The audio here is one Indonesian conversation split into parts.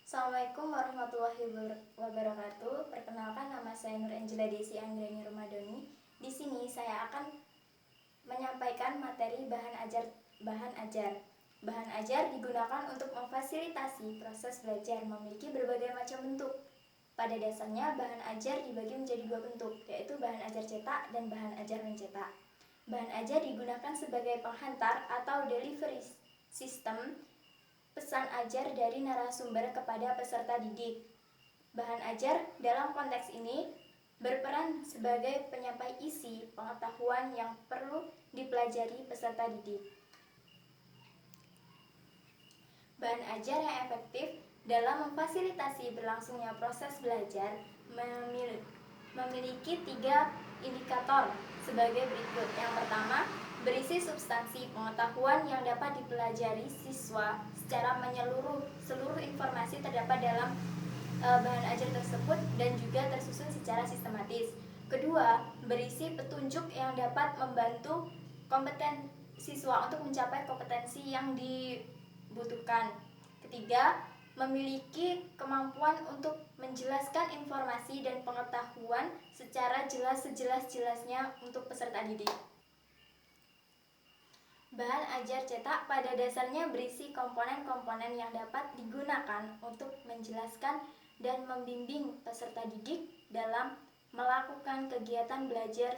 Assalamualaikum warahmatullahi wabarakatuh. Perkenalkan, nama saya Nur Angela Desi Anggreni Ramadhani. Di sini saya akan menyampaikan materi bahan ajar. Bahan ajar digunakan untuk memfasilitasi proses belajar, memiliki berbagai macam bentuk. Pada dasarnya, bahan ajar dibagi menjadi dua bentuk, yaitu bahan ajar cetak dan bahan ajar mencetak. Bahan ajar digunakan sebagai penghantar atau delivery system pesan ajar dari narasumber kepada peserta didik. Bahan ajar dalam konteks ini berperan sebagai penyampai isi pengetahuan yang perlu dipelajari peserta didik. Bahan ajar yang efektif dalam memfasilitasi berlangsungnya proses belajar memiliki 3 indikator sebagai berikut. Yang pertama, berisi substansi pengetahuan yang dapat dipelajari siswa secara menyeluruh. Seluruh informasi terdapat dalam bahan ajar tersebut dan juga tersusun secara sistematis. Kedua, berisi petunjuk yang dapat membantu kompeten siswa untuk mencapai kompetensi yang dibutuhkan. Ketiga, memiliki kemampuan untuk menjelaskan informasi dan pengetahuan secara jelas sejelas-jelasnya untuk peserta didik. Bahan ajar cetak pada dasarnya berisi komponen-komponen yang dapat digunakan untuk menjelaskan dan membimbing peserta didik dalam melakukan kegiatan belajar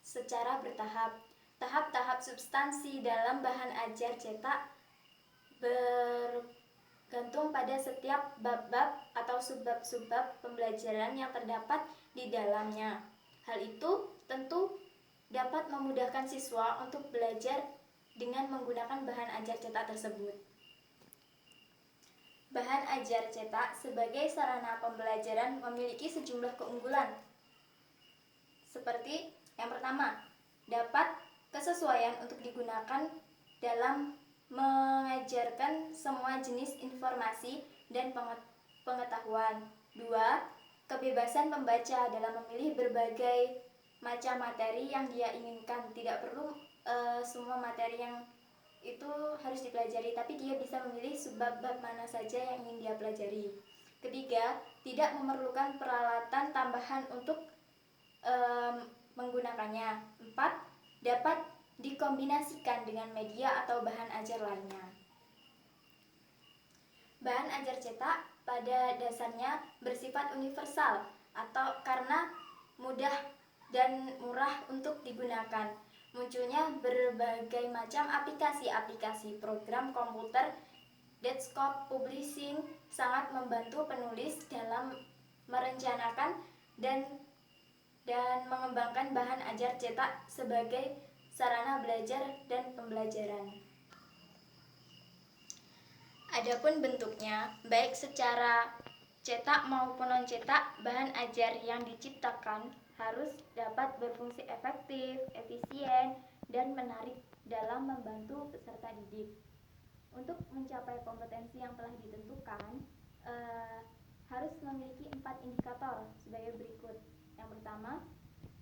secara bertahap. Tahap-tahap substansi dalam bahan ajar cetak bergantung pada setiap bab-bab atau subbab-subbab pembelajaran yang terdapat di dalamnya. Hal itu tentu dapat memudahkan siswa untuk belajar dengan menggunakan bahan ajar cetak tersebut. Bahan ajar cetak sebagai sarana pembelajaran memiliki sejumlah keunggulan. Seperti yang pertama, dapat kesesuaian untuk digunakan dalam mengajarkan semua jenis informasi dan pengetahuan. 2. Kebebasan membaca dalam memilih berbagai macam materi yang dia inginkan. Tidak perlu semua materi yang itu harus dipelajari, tapi dia bisa memilih subbab mana saja yang ingin dia pelajari. Ketiga, tidak memerlukan peralatan tambahan untuk menggunakannya. 4. Dapat dikombinasikan dengan media atau bahan ajar lainnya. Bahan ajar cetak pada dasarnya bersifat universal atau karena mudah dan murah untuk digunakan. Munculnya berbagai macam aplikasi program komputer, desktop publishing sangat membantu penulis dalam merencanakan dan mengembangkan bahan ajar cetak sebagai sarana belajar dan pembelajaran. Adapun bentuknya, baik secara cetak maupun non-cetak, bahan ajar yang diciptakan harus dapat berfungsi efektif, efisien, dan menarik dalam membantu peserta didik. Untuk mencapai kompetensi yang telah ditentukan, harus memiliki 4 indikator sebagai berikut. Yang pertama,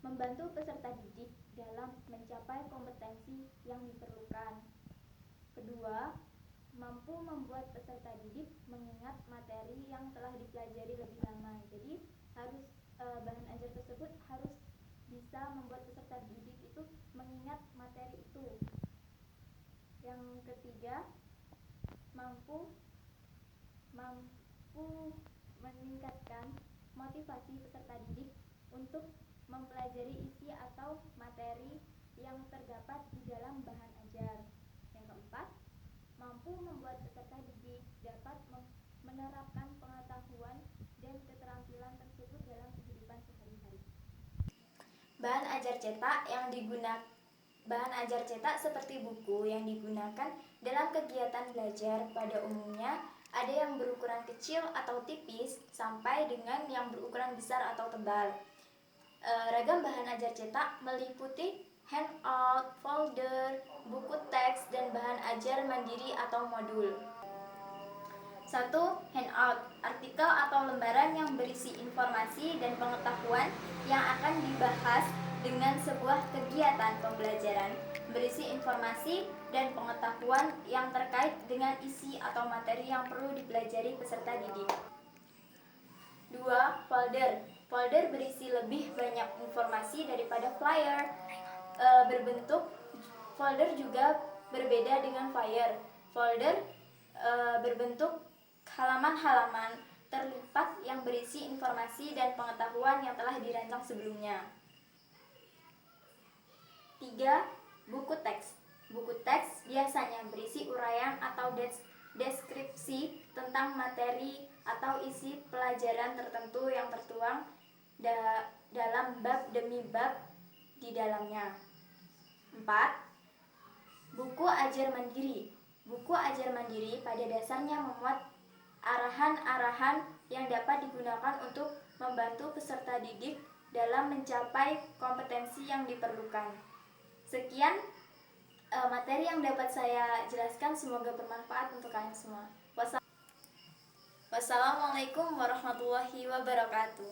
membantu peserta didik dalam mencapai kompetensi yang diperlukan. Kedua, mampu membuat peserta didik mengingat materi yang telah dipelajari lebih lama. Jadi harus bahan ajar tersebut harus bisa membuat peserta didik itu mengingat materi itu. Yang ketiga, mampu meningkatkan motivasi peserta didik untuk mempelajari isi atau materi yang terdapat di dalam bahan ajar. Yang keempat, mampu membuat peserta didik dapat menerapkan pengetahuan dan keterampilan tersebut dalam kehidupan sehari-hari. Bahan ajar cetak seperti buku yang digunakan dalam kegiatan belajar pada umumnya ada yang berukuran kecil atau tipis sampai dengan yang berukuran besar atau tebal. Ragam bahan ajar cetak meliputi handout, folder, buku teks, dan bahan ajar mandiri atau modul. 1. Handout, artikel atau lembaran yang berisi informasi dan pengetahuan yang akan dibahas dengan sebuah kegiatan pembelajaran berisi informasi dan pengetahuan yang terkait dengan isi atau materi yang perlu dipelajari peserta didik. 2. Folder. Folder berisi lebih banyak informasi daripada flyer. Folder juga berbeda dengan flyer. Folder berbentuk halaman-halaman terlipat yang berisi informasi dan pengetahuan yang telah dirancang sebelumnya. 3. Buku teks. Buku teks biasanya berisi uraian atau deskripsi tentang materi atau isi pelajaran tertentu yang tertuang dalam bab demi bab di dalamnya. 4. Buku ajar mandiri. Buku ajar mandiri pada dasarnya memuat arahan-arahan yang dapat digunakan untuk membantu peserta didik dalam mencapai kompetensi yang diperlukan. Sekian materi yang dapat saya jelaskan, semoga bermanfaat untuk kalian semua. Wassalamualaikum warahmatullahi wabarakatuh.